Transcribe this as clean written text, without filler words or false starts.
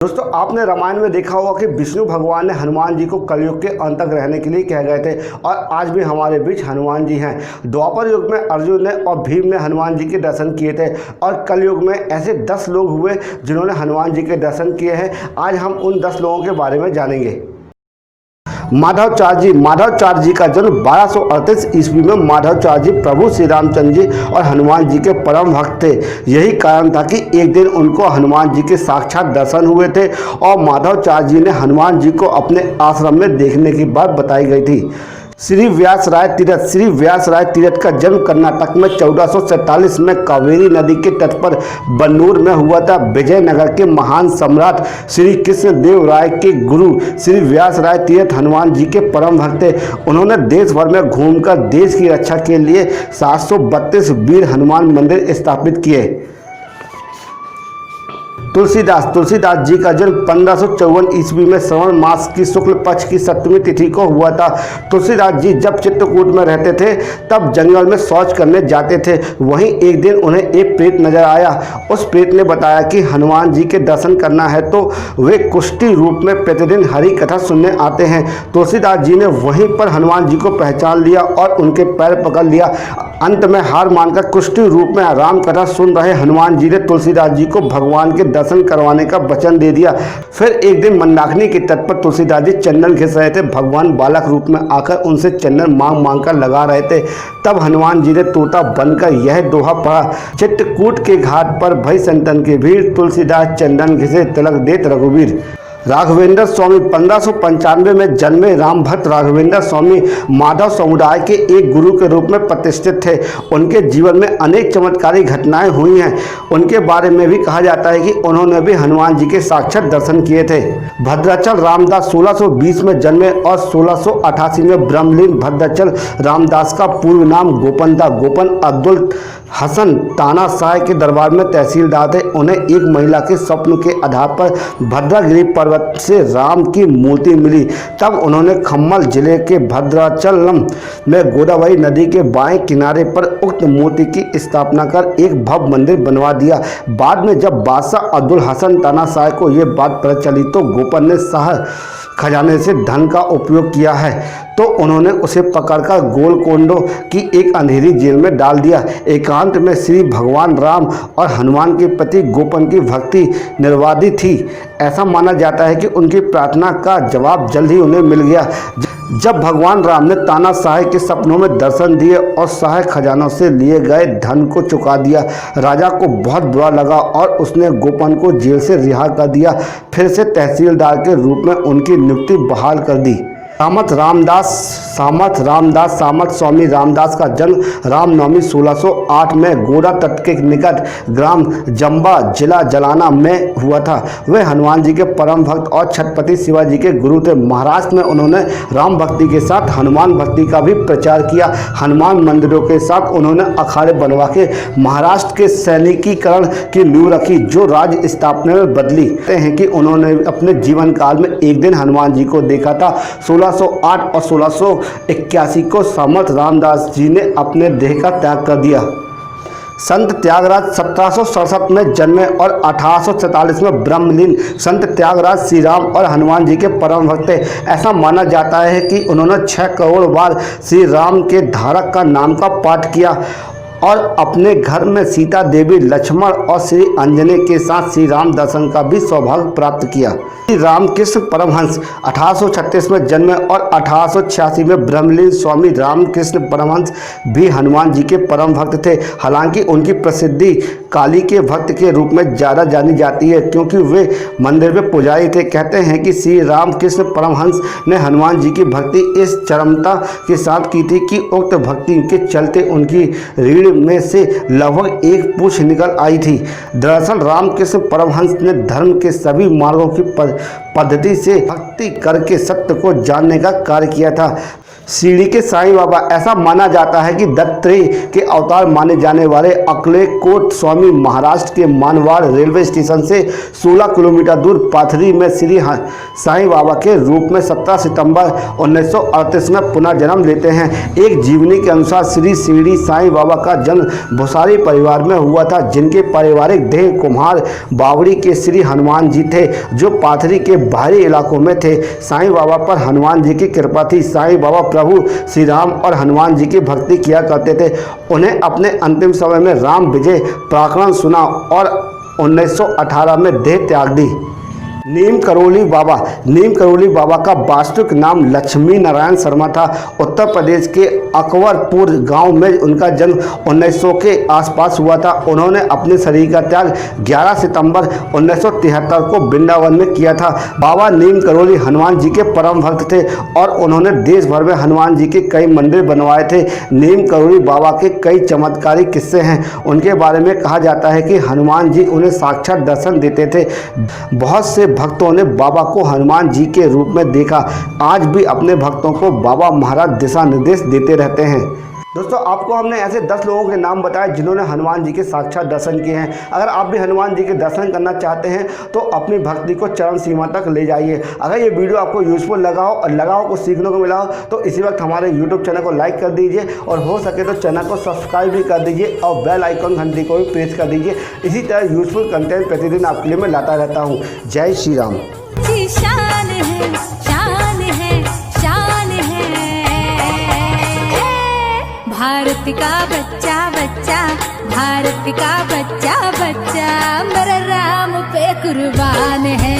दोस्तों, आपने रामायण में देखा होगा कि विष्णु भगवान ने हनुमान जी को कलयुग के अंत तक रहने के लिए कह गए थे और आज भी हमारे बीच हनुमान जी हैं। द्वापर युग में अर्जुन ने और भीम ने हनुमान जी के दर्शन किए थे और कलयुग में ऐसे 10 लोग हुए जिन्होंने हनुमान जी के दर्शन किए हैं। आज हम उन 10 लोगों के बारे में जानेंगे। माधवचार्य जी का जन्म 1238 ईस्वी में माधवचार्य जी प्रभु श्री रामचंद्र जी और हनुमान जी के परम भक्त थे। यही कारण था कि एक दिन उनको हनुमान जी के साक्षात दर्शन हुए थे और माधवचार्य जी ने हनुमान जी को अपने आश्रम में देखने की बात बताई गई थी। श्री व्यास राय तीरथ का जन्म कर्नाटक में 1447 में कावेरी नदी के तट पर बन्नूर में हुआ था। विजयनगर के महान सम्राट श्री कृष्ण देव राय के गुरु श्री व्यास राय तीरथ हनुमान जी के परम भक्त थे। उन्होंने देश भर में घूमकर देश की रक्षा के लिए 732 वीर हनुमान मंदिर स्थापित किए। तुलसीदास जी का जन्म 1554 ईस्वी में श्रवण मास की शुक्ल पक्ष की 7वीं तिथि को हुआ था। तुलसीदास जी जब चित्रकूट में रहते थे तब जंगल में शौच करने जाते थे। वहीं एक दिन उन्हें एक प्रेत नजर आया। उस प्रेत ने बताया कि हनुमान जी के दर्शन करना है तो वे कुष्ठी रूप में प्रतिदिन हरि कथा सुनने आते हैं। तुलसीदास जी ने वहीं पर हनुमान जी को पहचान लिया और उनके पैर पकड़ लिया। अंत में हार मानकर कुष्ठी रूप में राम कथा सुन रहे हनुमान जी ने तुलसीदास जी को भगवान के दर्शन करवाने का वचन दे दिया। फिर एक दिन मंदाकिनी के तट पर तुलसीदास जी चंदन घिस रहे थे। भगवान बालक रूप में आकर उनसे चंदन मांग कर लगा रहे थे। तब हनुमान जी ने तोता बनकर यह दोहा पढ़ा, चित्रकूट के घाट पर भई संतन के भीड़, तुलसीदास चंदन घिसे तिलक देत रघुवीर। राघवेंद्र स्वामी 1595 में जन्मे राम भक्त राघवेंद्र स्वामी माधव समुदाय के एक गुरु के रूप में प्रतिष्ठित थे। उनके जीवन में अनेक चमत्कारी घटनाएं हुई हैं। उनके बारे में भी कहा जाता है कि उन्होंने भी हनुमान जी के साक्षात दर्शन किए थे। भद्राचल रामदास 1620 में जन्मे और 1688 में ब्रह्मलीन। भद्राचल रामदास का पूर्व नाम गोपन था। गोपन अब्दुल हसन तानाशाह के दरबार में तहसीलदार थे। उन्हें एक महिला के स्वप्न के आधार पर भद्रागिरी पर्वत से राम की मूर्ति मिली। तब उन्होंने खम्मल जिले के भद्राचलम में गोदावरी नदी के बाएं किनारे पर उक्त मूर्ति की स्थापना कर एक भव्य मंदिर बनवा दिया। बाद में जब बादशाह अब्दुल हसन तानाशाह को ये बात पता चली तो गोपन ने शाह खजाने से धन का उपयोग किया है तो उन्होंने उसे पकड़कर गोलकोंडा की एक अंधेरी जेल में डाल दिया। एकांत में श्री भगवान राम और हनुमान के प्रति गोपन की भक्ति निर्वादी थी। ऐसा माना जाता है कि उनकी प्रार्थना का जवाब जल्द ही उन्हें मिल गया। जब भगवान राम ने तानाशाह के सपनों में दर्शन दिए और शाह खजानों से लिए गए धन को चुका दिया, राजा को बहुत बुरा लगा और उसने गोपन को जेल से रिहा कर दिया। फिर से तहसीलदार के रूप में उनकी नियुक्ति बहाल कर दी। सामत स्वामी रामदास का जन्म रामनवमी 1608 में गोरा तट के निकट ग्राम जम्बा जिला जलाना में हुआ था। वे हनुमान जी के परम भक्त और छत्रपति शिवाजी के गुरु थे। महाराष्ट्र में उन्होंने राम भक्ति के साथ हनुमान भक्ति का भी प्रचार किया। हनुमान मंदिरों के साथ उन्होंने अखाड़े बनवा के महाराष्ट्र के सैनिकीकरण की नींव रखी जो राज्य स्थापना में बदली। कहते हैं कि उन्होंने अपने जीवन काल में एक दिन हनुमान जी को देखा था। 1608 और 1681 को समर्थ रामदास जी ने अपने देह का त्याग कर दिया। संत त्यागराज 1767 में जन्मे और 1847 में ब्रह्मलीन। संत त्यागराज श्री राम और हनुमान जी के परम भक्त थे। ऐसा माना जाता है कि उन्होंने 6 करोड़ बार श्री राम के धारक का नाम का पाठ किया और अपने घर में सीता देवी, लक्ष्मण और श्री अंजनी के साथ श्री राम दर्शन का भी सौभाग्य प्राप्त किया। श्री रामकृष्ण परमहंस 1836 में जन्मे और 1886 में ब्रह्मलीन। स्वामी रामकृष्ण परमहंस भी हनुमान जी के परम भक्त थे। हालांकि उनकी प्रसिद्धि काली के भक्त के रूप में ज़्यादा जानी जाती है क्योंकि वे मंदिर में पुजारी थे। कहते हैं कि श्री रामकृष्ण परमहंस ने हनुमान जी की भक्ति इस चरमता के साथ की थी कि उक्त भक्ति के चलते उनकी रीढ़ में से लगभग एक पूंछ निकल आई थी। दरअसल रामकृष्ण परमहंस ने धर्म के सभी मार्गों की पद्धति से भक्ति करके सत्य को जानने का कार्य किया था। शिरडी के साईं बाबा, ऐसा माना जाता है कि दत्तात्रेय के अवतार माने जाने वाले अक्कलकोट स्वामी महाराष्ट्र के मानवाड़ रेलवे स्टेशन से 16 किलोमीटर दूर पाथरी में श्री साईं बाबा के रूप में 17 सितंबर 1938 में पुनः जन्म लेते हैं। एक जीवनी के अनुसार श्री शिरडी साईं बाबा का जन्म भुसारी परिवार में हुआ था, जिनके पारिवारिक देह कुम्हार बावड़ी के श्री हनुमान जी थे, जो पाथरी के बाहरी इलाकों में थे। साईं बाबा पर हनुमान जी की कृपा थी। साईं बाबा प्रभु श्री राम और हनुमान जी की भक्ति किया करते थे। उन्हें अपने अंतिम समय में राम विजय प्रकरण सुना और 1918 में देह त्याग दी। नीम करोली बाबा का वास्तविक नाम लक्ष्मी नारायण शर्मा था। उत्तर प्रदेश के अकबरपुर गांव में उनका जन्म 1900 के आसपास हुआ था। उन्होंने अपने शरीर का त्याग 11 सितंबर 1973 को वृंदावन में किया था। बाबा नीम करोली हनुमान जी के परम भक्त थे और उन्होंने देश भर में हनुमान जी के कई मंदिर बनवाए थे। नीम करोली बाबा के कई चमत्कारिक किस्से हैं। उनके बारे में कहा जाता है कि हनुमान जी उन्हें साक्षात दर्शन देते थे। बहुत से भक्तों ने बाबा को हनुमान जी के रूप में देखा। आज भी अपने भक्तों को बाबा महाराज दिशा निर्देश देते रहते हैं। दोस्तों, आपको हमने ऐसे 10 लोगों के नाम बताए जिन्होंने हनुमान जी के साक्षात दर्शन किए हैं। अगर आप भी हनुमान जी के दर्शन करना चाहते हैं तो अपनी भक्ति को चरम सीमा तक ले जाइए। अगर ये वीडियो आपको यूजफुल लगा हो और लगा हो कुछ सीखने को मिला हो तो इसी वक्त हमारे यूट्यूब चैनल को लाइक कर दीजिए और हो सके तो चैनल को सब्सक्राइब भी कर दीजिए और बेल आइकन घंटी को भी प्रेस कर दीजिए। इसी तरह यूजफुल कंटेंट प्रतिदिन आपके लिए मैं लाता रहता हूँ। जय श्री राम। भारत का बच्चा बच्चा, भारत का बच्चा बच्चा, मेरा राम पे कुर्बान है।